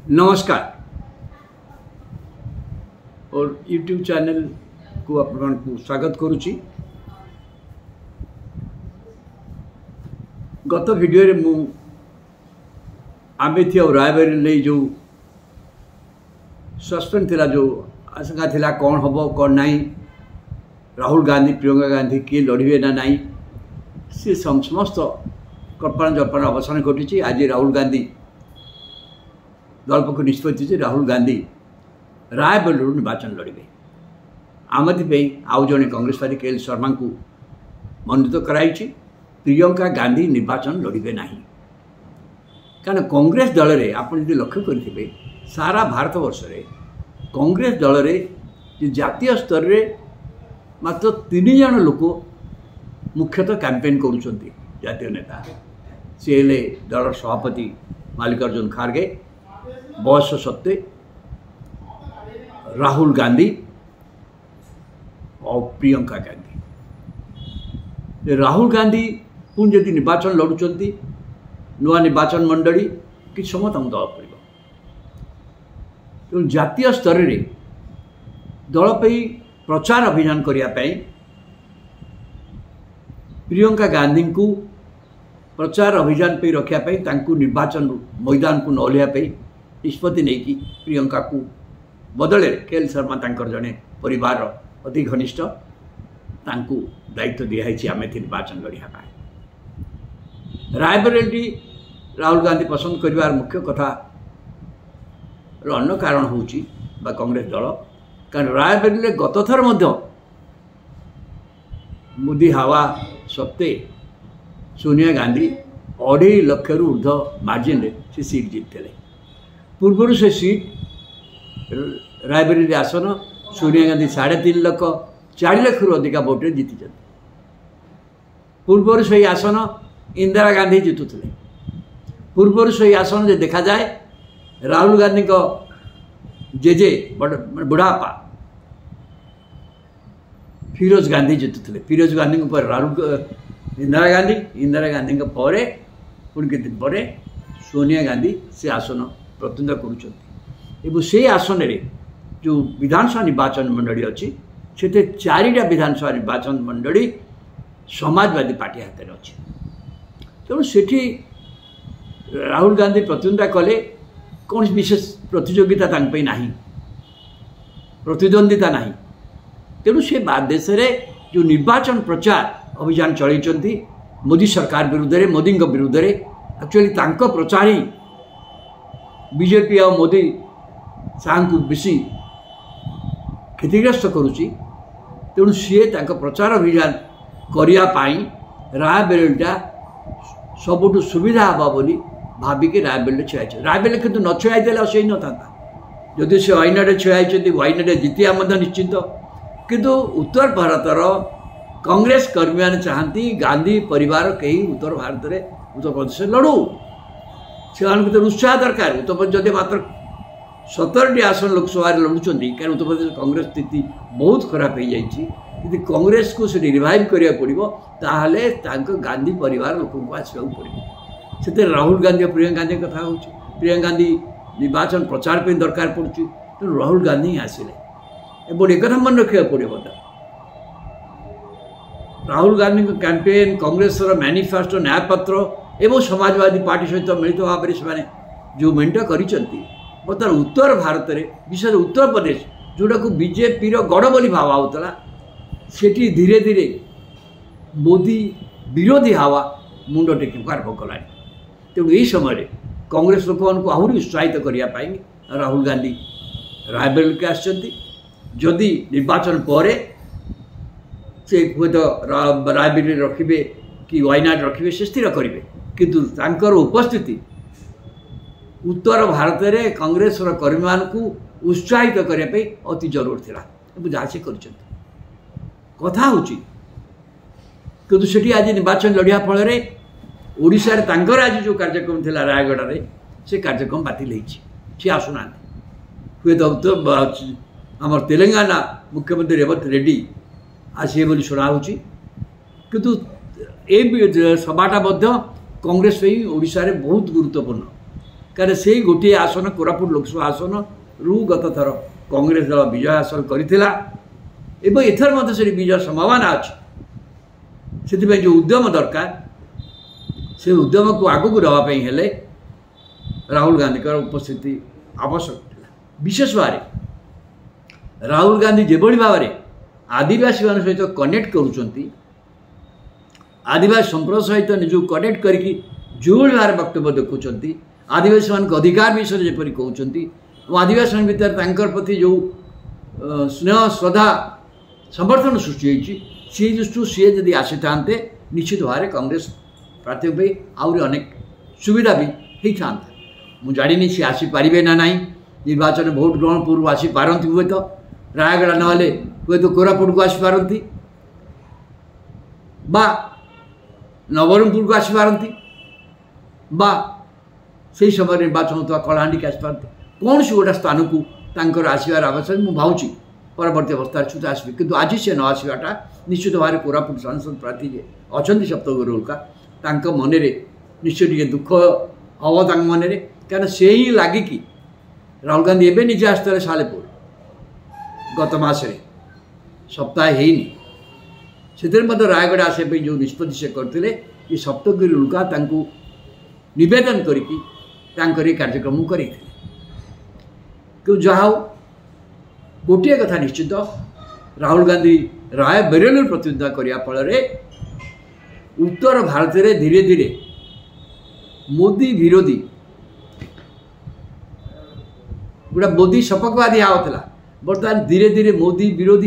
नमस्कार और YouTube channel को आपण को स्वागत करुच्ची। गत वीडियो रे मु आमेथी और रायबरेली जो सस्पेंड थिला जो आशंका थिला कौन हम कौन नहीं, राहुल गांधी प्रियंका गांधी किए लड़े ना नहीं, सी समस्त कल्पना जल्पना अवसान घटी। आज राहुल गांधी दल पक्ष निष्पत्ति राहुल गांधी रायबरेली निर्वाचन लड़े। आमदी आउ जड़े कांग्रेस पार्टी के शर्मा को मनोनीत कराई। प्रियंका गांधी निर्वाचन लड़े ना, कारण कांग्रेस दल में आप लक्ष्य करेंगे सारा भारत वर्ष में कांग्रेस दल में जातीय स्तर में मात्र 3 जन लोक मुख्यतः कैंपेन करुँच। जातीय नेता सी हेले दल सभापति मल्लिकार्जुन खड़गे, बयस सत्वे राहुल गांधी और प्रियंका गांधी। राहुल गांधी पुणी जदि निर्वाचन लड़ुंट नुआ निर्वाचन मंडली कि समय दल पड़ तो जातीय स्तर में दल प्रचार अभियान करने प्रियंका गांधी को प्रचार अभियान पे रखापी निर्वाचन मैदान को नलिया निष्पत्ति नहीं प्रियंका को बदले के शर्मा तांकर जड़े परिवार अति घनिष्ठ दायित्व दिखाई आमेथी निर्वाचन लड़ापी। रायबरेली राहुल गांधी पसंद कर मुख्य कथा अन्य कारण हूँ कांग्रेस दल, कारण रायबरेली गत थर मोदी हवा सत्वे सोनिया गांधी 2.5 लाख ऊर्ध मार्जिन से सीट जीतते। पूर्व से सीट रायबरेली आसन सोनिया गांधी 3.5 लाख 4 लाख रु अधिका भोटे जीति। पूर्व से आसन इंदिरा गांधी जीतुले। पूर्व से आसन जे देखा जाए राहुल गांधी को जेजे बुढ़ापा फिरोज गांधी जीतुले। फिरोज गांधी पर राहुल इंदिरा गांधी पर पुणी के दिन पर सोनिया गांधी से आसन प्रतिनिधित्व करुँच। से आसन में जो विधानसभा निर्वाचन मंडली अच्छी से 4टा विधानसभा निर्वाचन मंडली समाजवादी पार्टी हाथ में अच्छी। तेणु से राहुल गांधी प्रतिद्वंदिता कले कौन विशेष प्रतियोगिता ना, प्रतिद्वंदिता ना। तेणु से देश में जो निर्वाचन प्रचार अभियान चलती मोदी सरकार विरुद्ध में, मोदी विरुद्ध में एक्चुअली प्रचार ही बीजेपी और मोदी शाह को बेसी क्षतिग्रस्त करुच्ची। तेणु सी प्रचार अभियान करने रायबरेलीटा सबुठ सुविधा हाँ बोली भाविक रायबरेली छुआई। रायबरेली कितु न छुआई सही न था जदि से वायनाडे छुआई वायनाडे जीतिया निश्चिंत। किंतु उत्तर भारतर कांग्रेस कर्मी मैंने चाहती गांधी परिवार कहीं उत्तर भारत में उत्तर प्रदेश लड़ू से उत्साह दरकार। उत्तर प्रदेश जदि मात्र 17टी आसन लोकसभा लड़ुंट क्या उत्तर प्रदेश कांग्रेस स्थिति बहुत खराब हो जाए। यदि कांग्रेस को रिवाइव करा पड़ो ताहले गांधी परिवार लोक आसवा पड़ो। से राहुल गांधी और प्रियंका गांधी कथा हो। प्रियंका गांधी निर्वाचन प्रचार पर दरकार पड़ुची, तेणु राहुल गांधी आसिले। एक कथा मन रखा पड़ो राहुल गांधी को कैंपेन कांग्रेस मैनिफेस्टो न्यायपत्र एवं समाजवादी पार्टी सहित मिलित भाव में जो मेंट कर बर्तमान उत्तर भारत में विशेष उत्तर प्रदेश जोटा को बीजेपी गढ़ बोली भावा होता सेठी धीरे धीरे मोदी विरोधी हवा मुंड टेक आरंभ कला। तेणु यही समय कांग्रेस लोक आहरी उत्साहित करने राहुल गांधी रायबरेली के आदि निर्वाचन पर से हूँ रायबरेली रखिए कि वायनाड रखिए से स्थिर करेंगे। किंतु तांकर उपस्थिति उत्तर भारत में कांग्रेस कर्मी मान को उत्साहित करने अति जरूर था। जहाँ से कर कथा हूँ किंतु से आज निर्वाचन लड़िया फल ओडिशा आज जो कार्यक्रम थी रायगढ़ में से कार्यक्रम बातिल सी आसुना हुए तो आम तेलंगाना मुख्यमंत्री रेवंत रेड्डी आसिए बोली शुणा किंतु ए सभाटा कांग्रेस ओडिशा रे बहुत गुरुत्वपूर्ण। कारण से गोटे आसन कोरापुट लोकसभा आसन रु गत थर कांग्रेस दल विजय हासिल करथिला एवं एथर मध्य से विजय संभावना अच्छी से जो उद्यम दरकार से उद्यम को आगक रवाई हेले राहुल गांधी का उपस्थिति आवश्यक था। विशेष भाव राहुल गांधी जो भाव में आदिवासी मान सहित कनेक्ट करुँच आदिवासी संप्रदाय सहित निज कनेक्ट करके जो भाव वक्तव्य देखुंट आदिवासी मान अधिकार विषय जपरी कहते आदिवासी मान भर प्रति जो स्नेह श्रद्धा समर्थन सृष्टि सी दृष्टि सी जदि आसी था निश्चित भाव कांग्रेस प्रार्थी आहरी अनेक सुविधा भी होता मुझे जानी सी आसीपारे ना ना निर्वाचन भोट ग्रहण पूर्व आसीपारती हुए तो रायगड़ा ना हुए तो कोरापुट को आसीपारती बा नवरंगपुर को आसीपारती बा से समय निर्वाचन होता कलाहांडी की आसीपारती कौन सी गोटे स्थान को तांकर आसबार आवश्यक मुझे भावुँ परवर्त अवस्था सुधा आसबे किंतु आज से न आसवाटा निश्चित भाव कोरापुट सांसद प्रार्थी जे अच्छा सप्तगिरी उल्का मन निश्चय टे दुख हम मन क्या से ही लगिकी राहुल गांधी एवं निजे आसते सालेपुर गत मसरे सप्ताह होनी से रायगढ़ आसपा जो निष्पत्ति से करते सप्तगिरी उल्का नवेदन करी कार्यक्रम कर जहा गोटे कथा निश्चित राहुल गांधी राय बरेली प्रतिनिधित्व करने फल उत्तर भारत में धीरे धीरे मोदी विरोधी गोटे मोदी सपक्षवादी आउला बर्तमान धीरे धीरे मोदी विरोधी